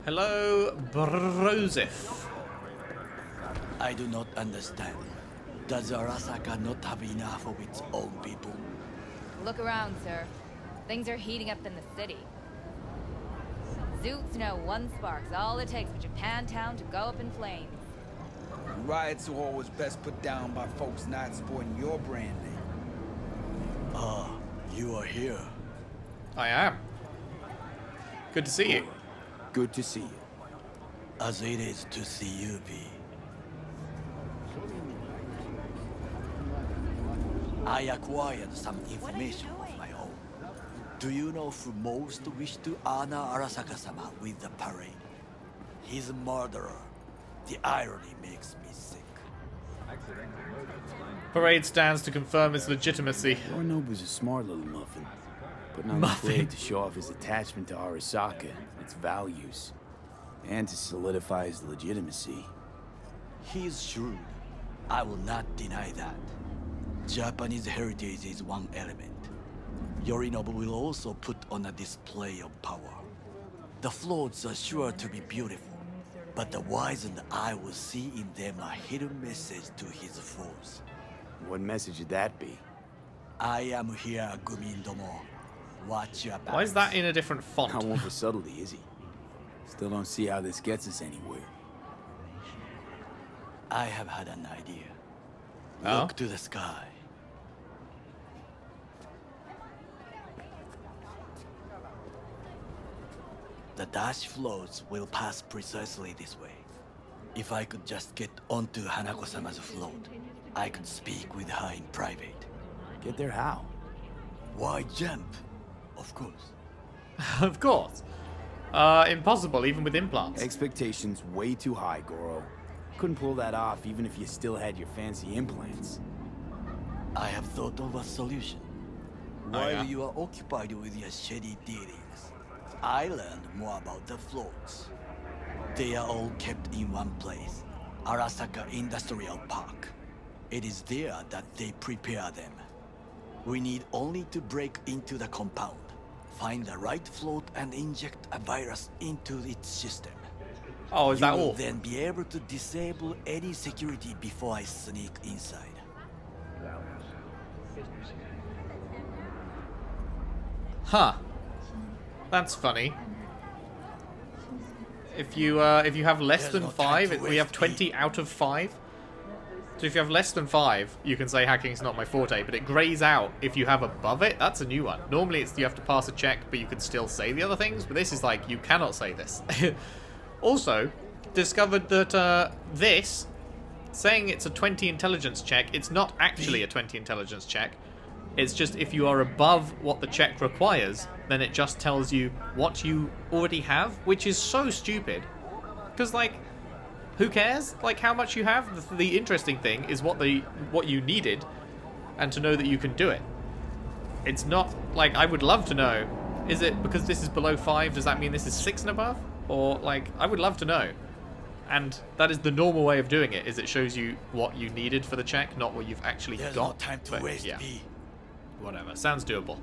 Hello, Brosif. I do not understand. Does Arasaka not have enough of its own people? Look around, sir. Things are heating up in the city. Zoots know one spark's all it takes for Japantown to go up in flames. Riots are always best put down by folks not supporting your branding. Ah, you are here. I am. Good to see you. Good to see you. As it is to see you, V. I acquired some information of my own. Do you know who most wished to honor Arasaka-sama with the parade? He's a murderer. The irony makes me sick. Parade stands to confirm its legitimacy. Yorinobu's a smart little muffin, but not Muffin. afraid to show off his attachment to Arasaka, its values, and to solidify his legitimacy. He's shrewd. I will not deny that. Japanese heritage is one element. Yorinobu will also put on a display of power. The floats are sure to be beautiful, but the wizened eye will see in them a hidden message to his foes. What message would that be? I am here, Gumindomo. Watch your back. Why is that in a different Not font? one for subtlety, is he? Still don't see how this gets us anywhere. I have had an idea. Oh? Look to the sky. The dash floats will pass precisely this way. If I could just get onto Hanako-sama's float, I could speak with her in private. Get there how? Why jump? Of course. Of course. Impossible, even with implants. Expectations way too high, Goro. Couldn't pull that off even if you still had your fancy implants. I have thought of a solution. Oh, While yeah? you are occupied with your shady dealings, I learned more about the floats. They are all kept in one place, Arasaka Industrial Park. It is there that they prepare them. We need only to break into the compound, find the right float and inject a virus into its system. Oh, is that You will all? then be able to disable any security before I sneak inside. Huh. That's funny. If you have less There's than no time 5, to we have waste, 20 out of 5. So if you have less than 5, you can say hacking's not my forte, but it grays out if you have above it. That's a new one. Normally it's you have to pass a check, but you can still say the other things, but this is like, you cannot say this. Also, discovered that this, saying it's a 20 intelligence check, it's not actually a 20 intelligence check. It's just if you are above what the check requires, then it just tells you what you already have, which is so stupid. Because, like, who cares? Like, how much you have? The interesting thing is what you needed, and to know that you can do it. It's not, like, I would love to know, is it because this is below 5, does that mean this is 6 and above? Or, like, I would love to know. And that is the normal way of doing it, is it shows you what you needed for the check, not what you've actually There's got. no time to But, waste, yeah. V. Whatever, sounds doable.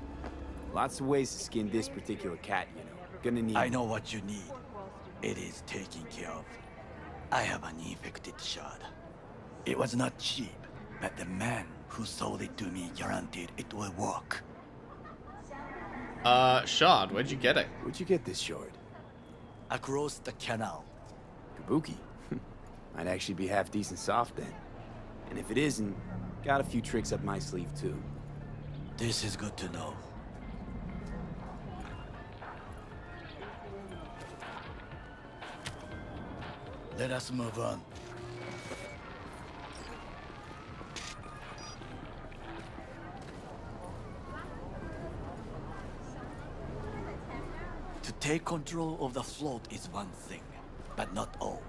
Lots of ways to skin this particular cat, you know. Gonna need... I know what you need. It is taken care of. I have an infected shard. It was not cheap, but the man who sold it to me guaranteed it will work. Shard, where'd you get it? Where'd you get this shard? Across the canal. Kabuki. Might actually be half decent soft then. And if it isn't, got a few tricks up my sleeve too. This is good to know. Let us move on. To take control of the float is one thing, but not all.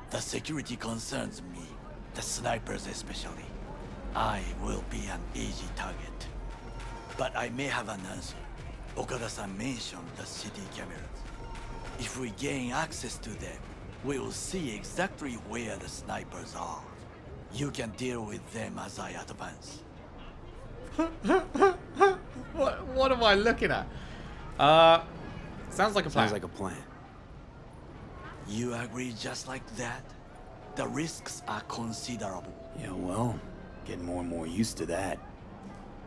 The security concerns me, the snipers especially. I will be an easy target. But I may have an answer. Okada-san mentioned the city cameras. If we gain access to them, we will see exactly where the snipers are. You can deal with them as I advance. What am I looking at? Sounds like a plan. Sounds like a plan. You agree just like that? The risks are considerable. Yeah, well, getting more and more used to that.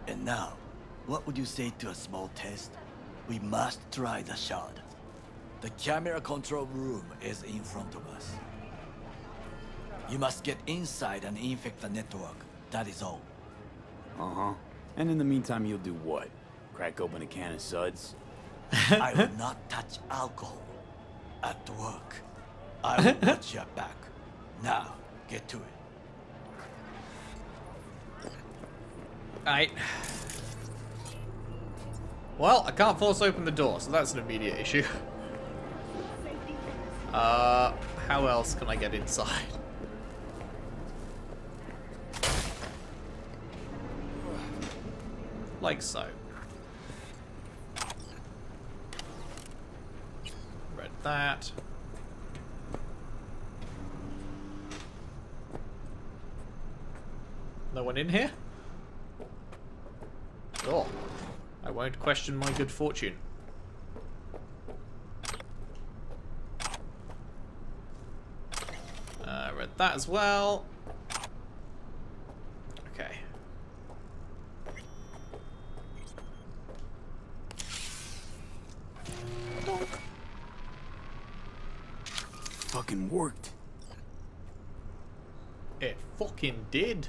And now, what would you say to a small test? We must try the shard. The camera control room is in front of us. You must get inside and infect the network. That is all. Uh-huh. And in the meantime, you'll do what? Crack open a can of suds? I will not touch alcohol. At work. I will watch your back. Now, get to it. Alright. Well, I can't force open the door, so that's an immediate issue. How else can I get inside? Like so. Read that. No one in here? Oh. I won't question my good fortune. Read that as well. Okay. Fucking worked. It fucking did.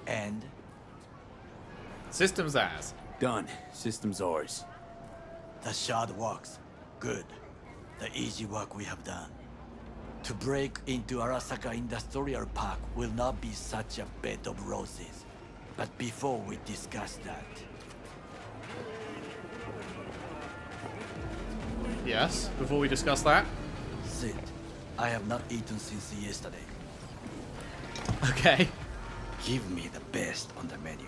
And? System's ours. Done. System's ours. The shard works. Good. The easy work we have done. To break into Arasaka Industrial Park will not be such a bed of roses. But before we discuss that... Yes, before we discuss that. Sit. I have not eaten since yesterday. Okay. Give me the best on the menu.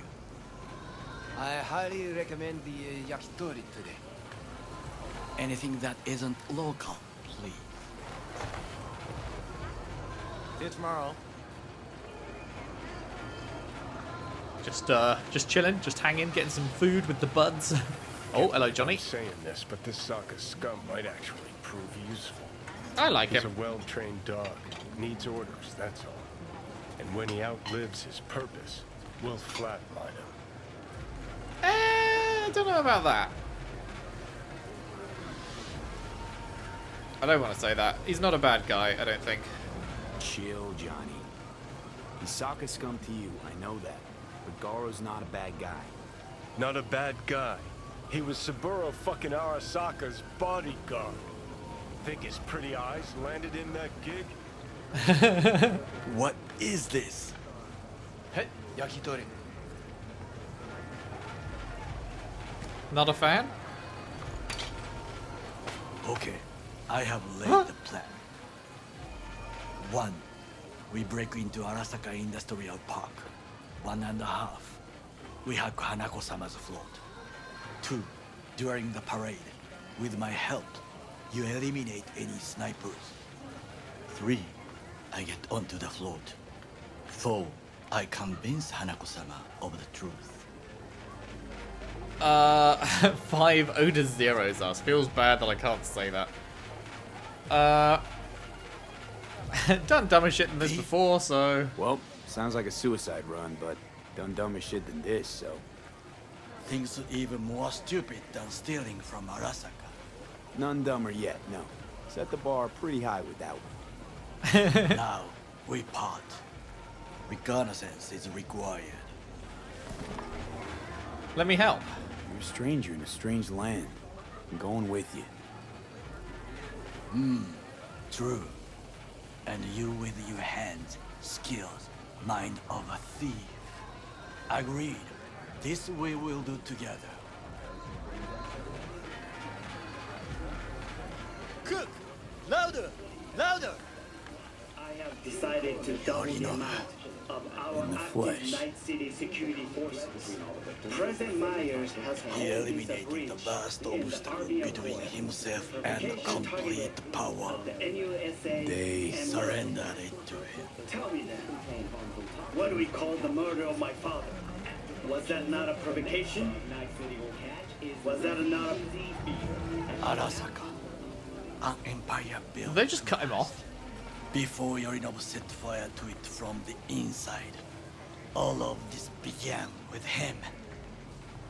I highly recommend the yakitori today. Anything that isn't local, please. See you tomorrow. Just chilling, just hanging, getting some food with the buds. Oh, hello, Johnny. I'm saying this, but this Sokka scum might actually prove useful. I like He's him. a well-trained dog. Needs orders, that's all. And when he outlives his purpose, we'll flatline him. I don't know about that. I don't want to say that. He's not a bad guy, I don't think. Chill, Johnny. He's Sokka scum to you, I know that. But Garo's not a bad guy. Not a bad guy. He was Saburo fucking Arasaka's bodyguard. Think his pretty eyes landed in that gig? What is this? Hey, yakitori. Not a fan? Okay, I have laid the plan. 1. We break into Arasaka Industrial Park. 1.5. We hack Hanako-sama's float. 2. During the parade, with my help, you eliminate any snipers. 3. I get onto the float. 4. I convince Hanako-sama of the truth. 5 Oda's zeros us. Feels bad that I can't say that. Done dumber shit than this before, so... Well, sounds like a suicide run, but done dumber shit than this, so... Things even more stupid than stealing from Arasaka. None dumber yet, no. Set the bar pretty high with that one. Now, we part. Reconnaissance is required. Let me help. You're a stranger in a strange land. I'm going with you. True. And you with your hands, skills, mind of a thief. Agreed. This we will do together. Cook! Louder! Louder! I have decided to double the amount of our In the active flesh. Night City security forces. President Myers has He held his eliminated breach the vast in the obstacle Army of between Blood. himself The and vacation complete target power. of the NUSA They and Surrendered it to him. Tell me then, what do we call the murder of my father? Was that not a provocation? Was that not a... Arasaka, an empire built. They just cut him off. Before Yorinobu set fire to it from the inside. All of this began with him.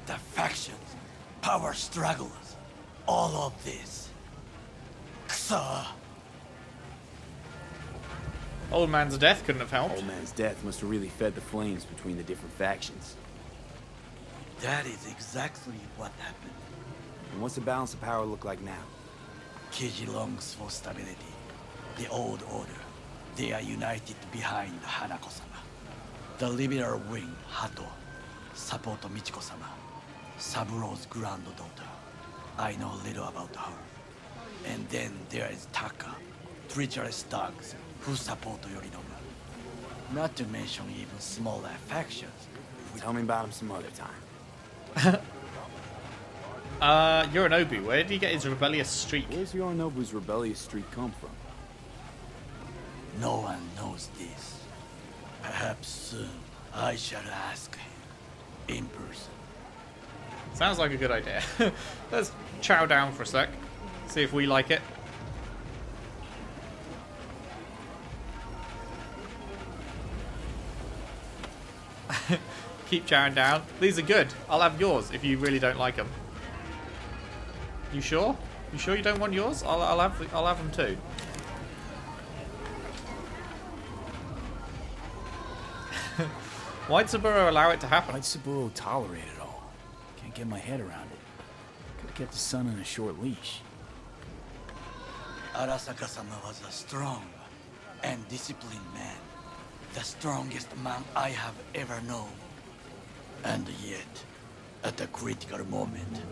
The factions, power struggles, all of this. Kusa. Old man's death couldn't have helped. Old man's death must have really fed the flames between the different factions. That is exactly what happened. And what's the balance of power look like now? Kiji longs for stability. The old order. They are united behind Hanako-sama. The liberal wing, Hato, support Michiko-sama, Saburo's granddaughter. I know little about her. And then there is Taka, treacherous thugs who support Yorinobu. Not to mention even smaller factions. Tell me about him some other time. Yorinobu, where did he get his rebellious streak? Where's Yorinobu's rebellious streak come from? No one knows this. Perhaps soon I shall ask him in person. Sounds like a good idea. Let's chow down for a sec. See if we like it. Keep chowing down. These are good. I'll have yours if you really don't like them. You sure? You sure you don't want yours? I'll have them too. Why'd Saburo allow it to happen? Why'd Saburo tolerate it all? Can't get my head around it. Could've kept the son on a short leash. Arasaka-sama was a strong and disciplined man. The strongest man I have ever known. And yet, at a critical moment,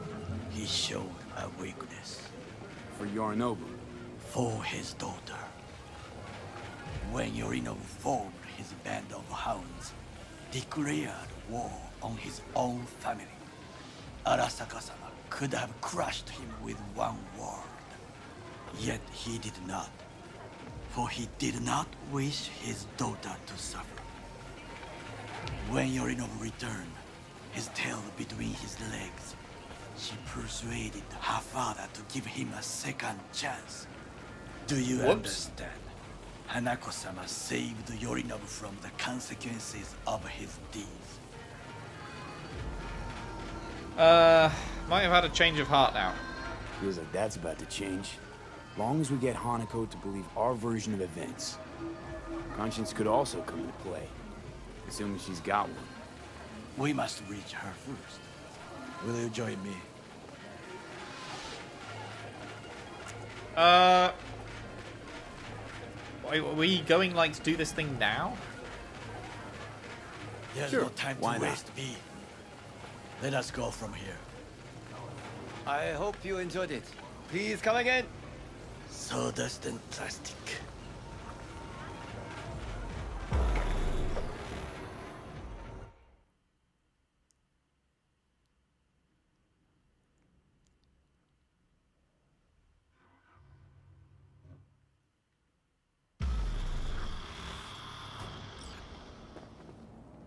he showed a weakness. For Yorinobu. For his daughter. When Yorinobu formed his band of hounds, declared war on his own family, Arasaka-sama could have crushed him with one word. Yet he did not. For he did not wish his daughter to suffer. When Yorinobu returned, his tail between his legs, she persuaded her father to give him a second chance. Do you understand? Hanako-sama saved Yorinobu from the consequences of his deeds. Might have had a change of heart now. Feels like that's about to change. Long as we get Hanako to believe our version of events. Conscience could also come into play, assuming she's got one. We must reach her first. Will you join me? Are we going like to do this thing now? There's Sure, no time why to not? waste, B. Let us go from here. I hope you enjoyed it. Please come again. Sawdust and plastic.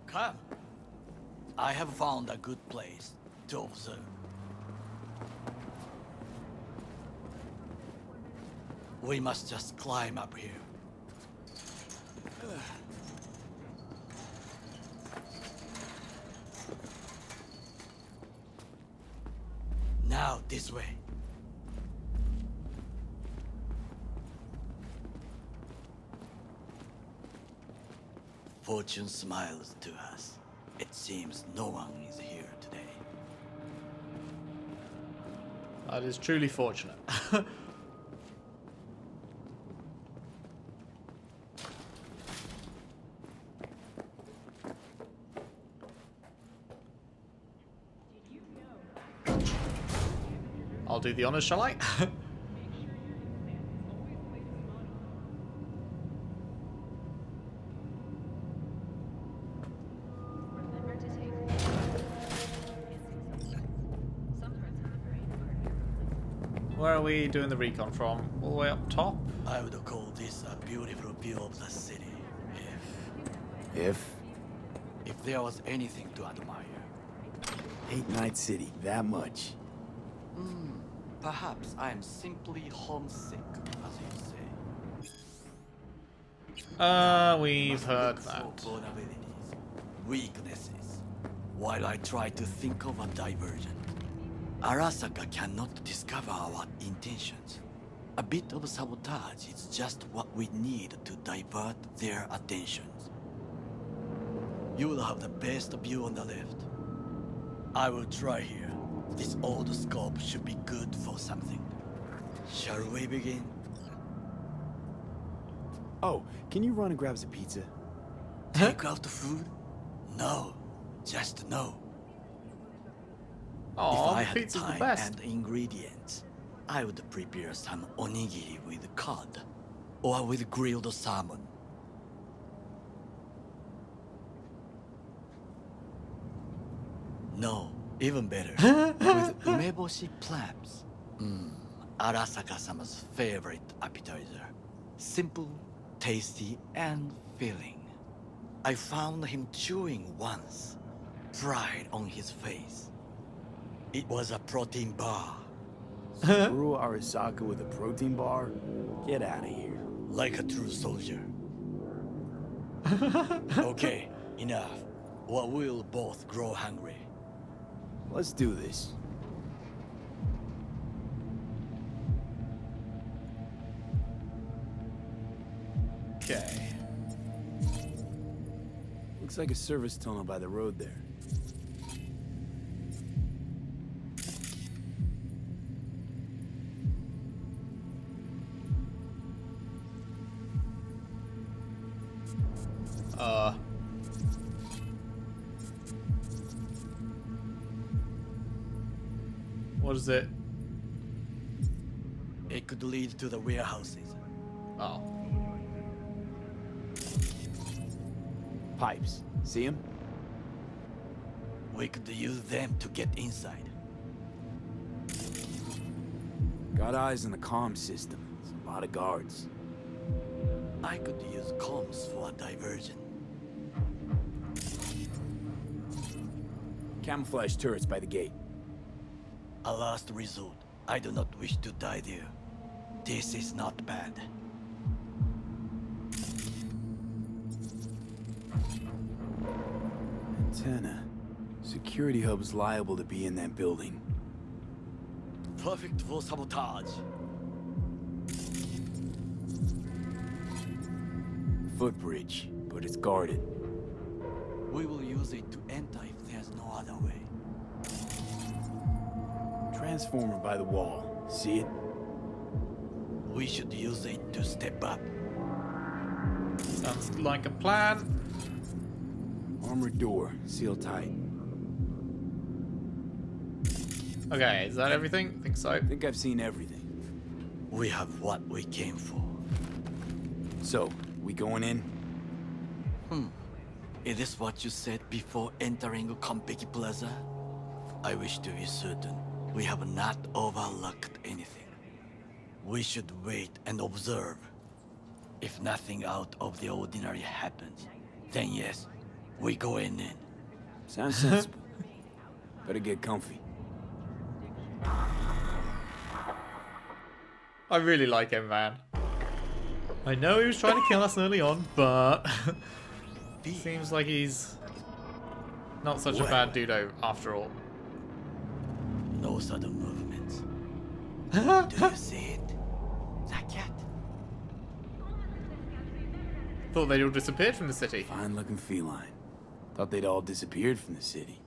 Come. I have found a good place to observe. We must just climb up here. Now, this way. Fortune smiles to us. It seems no one is here today. That is truly fortunate. I'll do the honors, shall I? Where are we doing the recon from? All the way up top? I would call this a beautiful view of the city. If? If there was anything to admire, Hate Night City that much. Perhaps I am simply homesick, as you say. We've Must heard look for that. vulnerabilities, weaknesses, while I try to think of a diversion. Arasaka cannot discover our intentions. A bit of sabotage is just what we need to divert their attentions. You will have the best view on the left. I will try here. This old scope should be good for something. Shall we begin? Oh, can you run and grab us a pizza? Take out the food? No. Just no. If Oh, I had pizza's the time best. and ingredients, I would prepare some onigiri with cod, or with grilled salmon. No, even better, with umeboshi clams. Arasaka-sama's favorite appetizer. Simple, tasty, and filling. I found him chewing once, pride on his face. It was a protein bar. Saburo Arasaka with a protein bar? Get out of here. Like a true soldier. Okay, enough. Or we'll both grow hungry. Let's do this. Okay. Looks like a service tunnel by the road there. What is it? It could lead to the warehouses. Oh. Pipes. See them? We could use them to get inside. Got eyes on the comm system. There's a lot of guards. I could use comms for a diversion. Camouflage turrets by the gate. A last resort. I do not wish to die there. This is not bad. Antenna. Security hub's liable to be in that building. Perfect for sabotage. Footbridge, but it's guarded. We will use it to enter if there's no other way. Transformer by the wall. See it? We should use it to step up. Sounds like a plan. Armored door, sealed tight. Okay, is that everything? I think so. I think I've seen everything. We have what we came for. So, we going in? Is this what you said before entering Konpeki Plaza? I wish to be certain we have not overlooked anything. We should wait and observe. If nothing out of the ordinary happens, then yes, we go in. Sounds sensible. Better get comfy. I really like him, man. I know he was trying to kill us early on, but seems like he's not such a bad dudo after all. No sudden movements. Do you see it? That cat? Thought they'd all disappeared from the city. Fine looking feline. Thought they'd all disappeared from the city.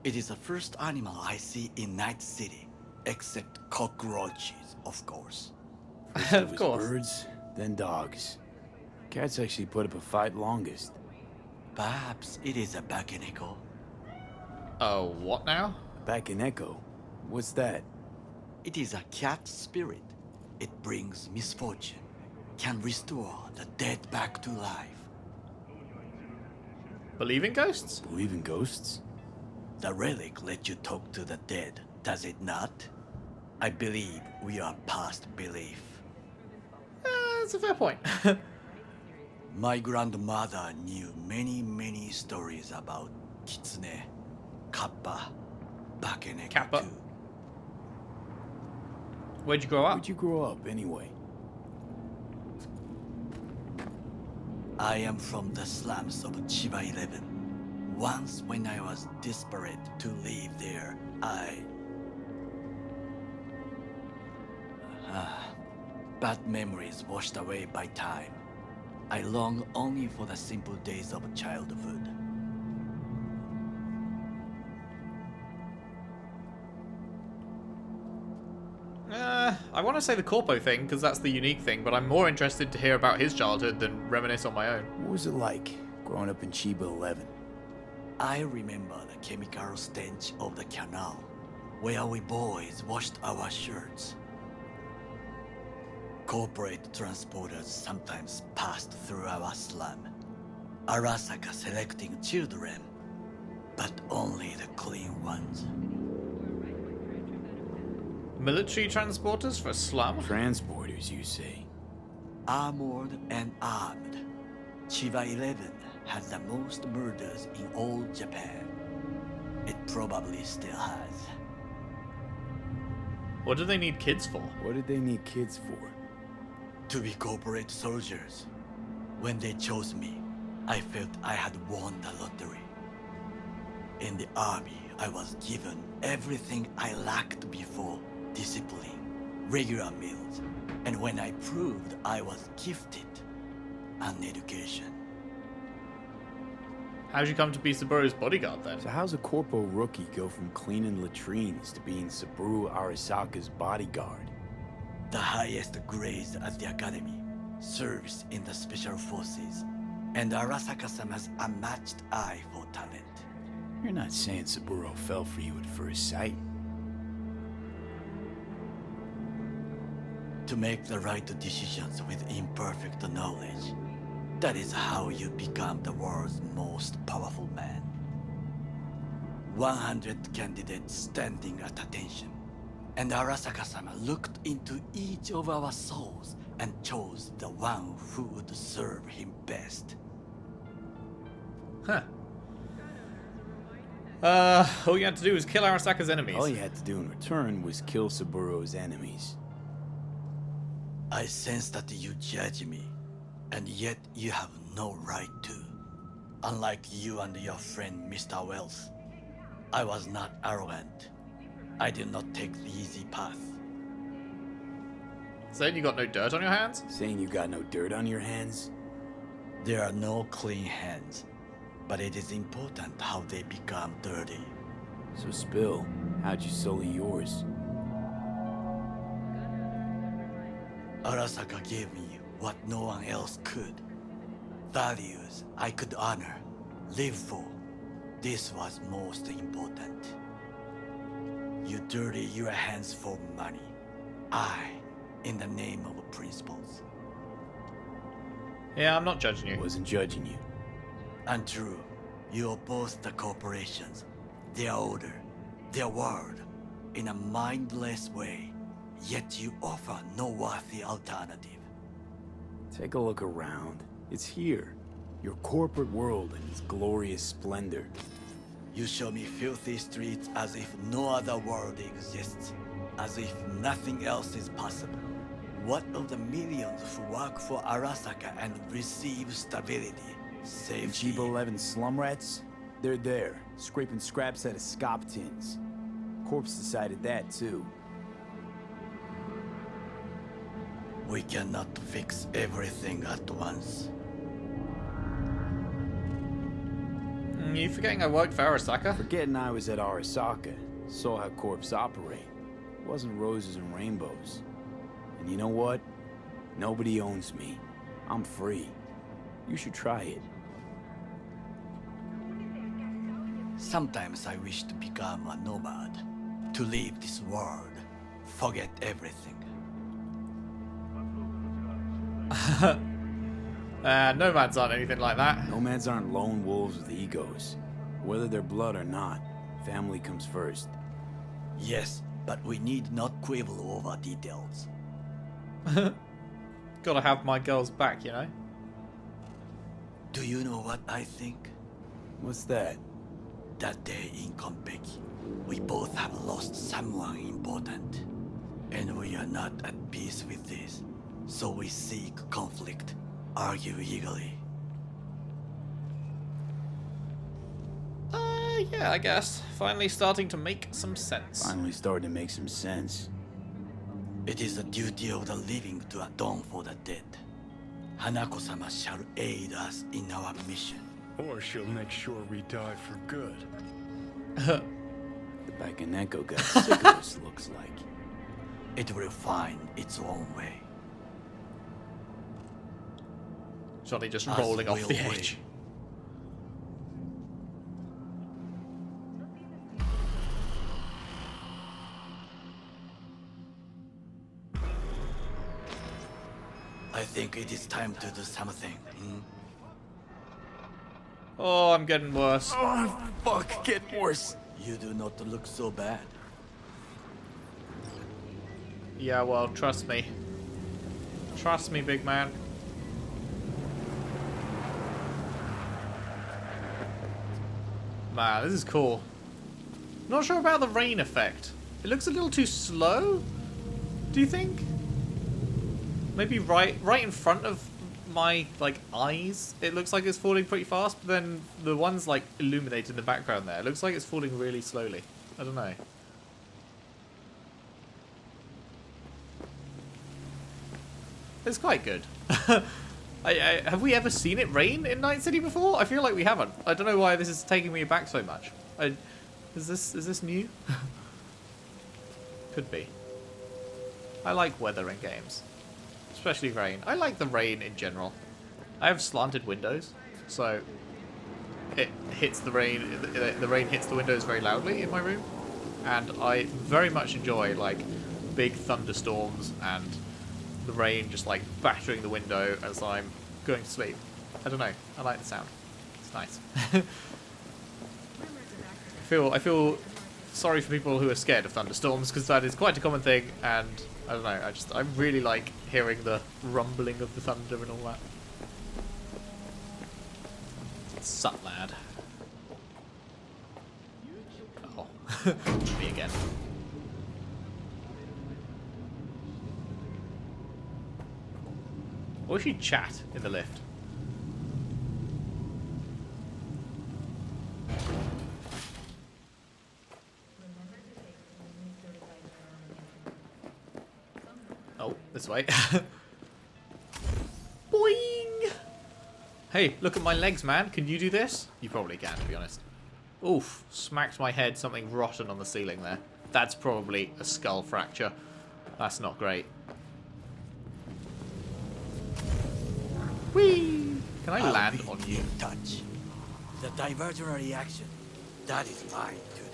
It is the first animal I see in Night City, except cockroaches, of course. First Of it was course. birds, then dogs. Cats actually put up a fight longest. Perhaps it is a Bakeneko. Oh, what now? Back in Echo. What's that? It is a cat spirit. It brings misfortune, can restore the dead back to life. Believe in ghosts? Believe in ghosts? The relic lets you talk to the dead, does it not? I believe we are past belief. That's a fair point. My grandmother knew many stories about kitsune. Kappa. Bakenek Kappa? too. Where'd you grow up? Where'd you grow up, anyway? I am from the slums of Chiba 11. Once when I was desperate to live there, bad memories washed away by time. I long only for the simple days of childhood. I want to say the Corpo thing, because that's the unique thing, but I'm more interested to hear about his childhood than reminisce on my own. What was it like, growing up in Chiba 11? I remember the chemical stench of the canal, where we boys washed our shirts. Corporate transporters sometimes passed through our slum. Arasaka selecting children, but only the clean ones. Military transporters for a slum? Transporters, you say? Armored and armed. Chiba 11 has the most murders in all Japan. It probably still has. What do they need kids for? What did they need kids for? To be corporate soldiers. When they chose me, I felt I had won the lottery. In the army, I was given everything I lacked before: discipline, regular meals, and when I proved I was gifted, an education. How'd you come to be Saburo's bodyguard then? So how's a corpo rookie go from cleaning latrines to being Saburo Arasaka's bodyguard? The highest grades at the academy, serves in the special forces, and Arasaka-sama has a matched eye for talent. You're not saying Saburo fell for you at first sight? To make the right decisions with imperfect knowledge. That is how you become the world's most powerful man. 100 candidates standing at attention. And Arasaka-sama looked into each of our souls and chose the one who would serve him best. Huh. All you had to do was kill Arasaka's enemies. All you had to do in return was kill Saburo's enemies. I sense that you judge me, and yet you have no right to. Unlike you and your friend Mr. Wells, I was not arrogant. I did not take the easy path. Saying you got no dirt on your hands? Saying you got no dirt on your hands? There are no clean hands, but it is important how they become dirty. So spill, how'd you sully yours? Arasaka gave me what no one else could. Values I could honor, live for. This was most important. You dirty your hands for money. I, in the name of principles. Yeah, I'm not judging you. Wasn't judging you. Untrue. You oppose the corporations, their order, their word, in a mindless way, yet you offer no worthy alternative. Take a look around. It's here. Your corporate world in its glorious splendor. You show me filthy streets as if no other world exists, as if nothing else is possible. What of the millions who work for Arasaka and receive stability, safety? Chiba 11 slum rats? They're there, scraping scraps out of scop tins. Corpse decided that, too. We cannot fix everything at once. You forgetting I worked for Arasaka? Forgetting I was at Arasaka, saw how corps operate. It wasn't roses and rainbows. And you know what? Nobody owns me. I'm free. You should try it. Sometimes I wish to become a nomad, to leave this world, forget everything. Nomads aren't anything like that. Nomads aren't lone wolves with egos. Whether they're blood or not, family comes first. Yes, but we need not quibble over details. Gotta have my girls back, you know? Do you know what I think? What's that? that day in Konpeki, we both have lost someone important. And we are not at peace with this. So we seek conflict, argue eagerly. Yeah, I guess. Finally starting to make some sense. Finally starting to make some sense. It is the duty of the living to atone for the dead. Hanako-sama shall aid us in our mission. Or she'll make sure we die for good. The Bakaneko got sick of us, looks like. It will find its own way. Johnny just As rolling off will the we. edge. I think it is time to do something. Oh, I'm getting worse. Oh, fuck, getting worse. You do not look so bad. Yeah, well, trust me. Trust me, big man. Man, this is cool. Not sure about the rain effect. It looks a little too slow. Do you think? Maybe right in front of my eyes, it looks like it's falling pretty fast. But then the ones illuminated in the background there, it looks like it's falling really slowly. I don't know. It's quite good. Have we ever seen it rain in Night City before? I feel like we haven't. I don't know why this is taking me back so much. Is this new? Could be. I like weather in games, especially rain. I like the rain in general. I have slanted windows, so it hits the rain. The rain hits the windows very loudly in my room, and I very much enjoy big thunderstorms and the rain just battering the window as I'm going to sleep. I don't know. I like the sound. It's nice. I feel sorry for people who are scared of thunderstorms, because that is quite a common thing, and I don't know. I really like hearing the rumbling of the thunder and all that. Sup, lad? Oh, me again. Or we should chat in the lift. Oh, this way. Boing! Hey, look at my legs, man. Can you do this? You probably can, to be honest. Oof, smacked my head something rotten on the ceiling there. That's probably a skull fracture. That's not great. Whee! Can I land on you? Touch. The diversionary action. That is mine to do.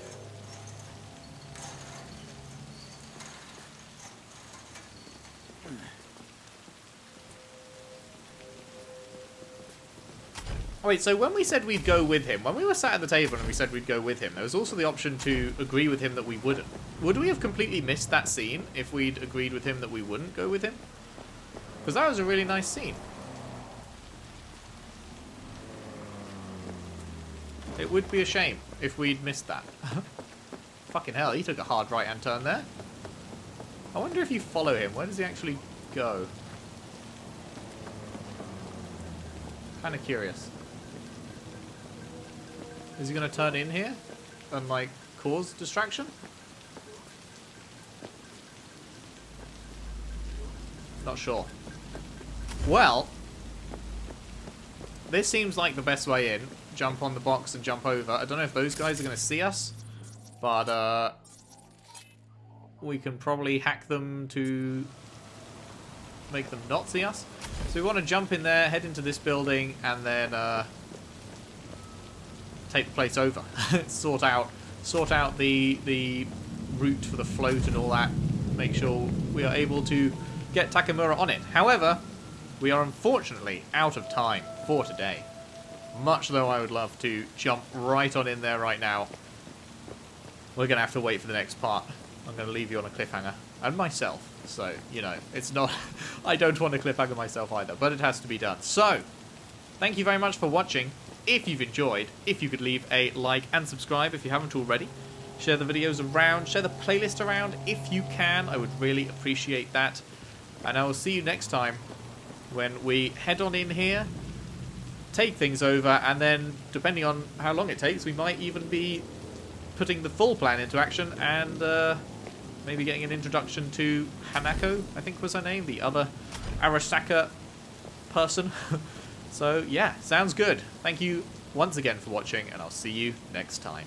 Oh, wait, so when we said we'd go with him, when we were sat at the table and we said we'd go with him, there was also the option to agree with him that we wouldn't. Would we have completely missed that scene if we'd agreed with him that we wouldn't go with him? Because that was a really nice scene. It would be a shame if we'd missed that. Fucking hell, he took a hard right-hand turn there. I wonder if you follow him, where does he actually go? Kind of curious. Is he going to turn in here and cause distraction? Not sure. Well, this seems like the best way in. Jump on the box and jump over. I don't know if those guys are going to see us, but we can probably hack them to make them not see us. So we want to jump in there, head into this building, and then take the place over. sort out the route for the float and all that. Make sure we are able to get Takemura on it. However, we are unfortunately out of time for today. Much though I would love to jump right on in there right now, we're going to have to wait for the next part. I'm going to leave you on a cliffhanger. And myself. So, you know, it's not... I don't want to cliffhanger myself either, but it has to be done. So, thank you very much for watching. if you've enjoyed, if you could leave a like and subscribe if you haven't already. Share the videos around, share the playlist around if you can. I would really appreciate that. And I will see you next time when we head on in here, take things over, and then, depending on how long it takes, we might even be putting the full plan into action and maybe getting an introduction to Hanako, I think was her name, the other Arasaka person. So, yeah, sounds good. Thank you once again for watching, and I'll see you next time.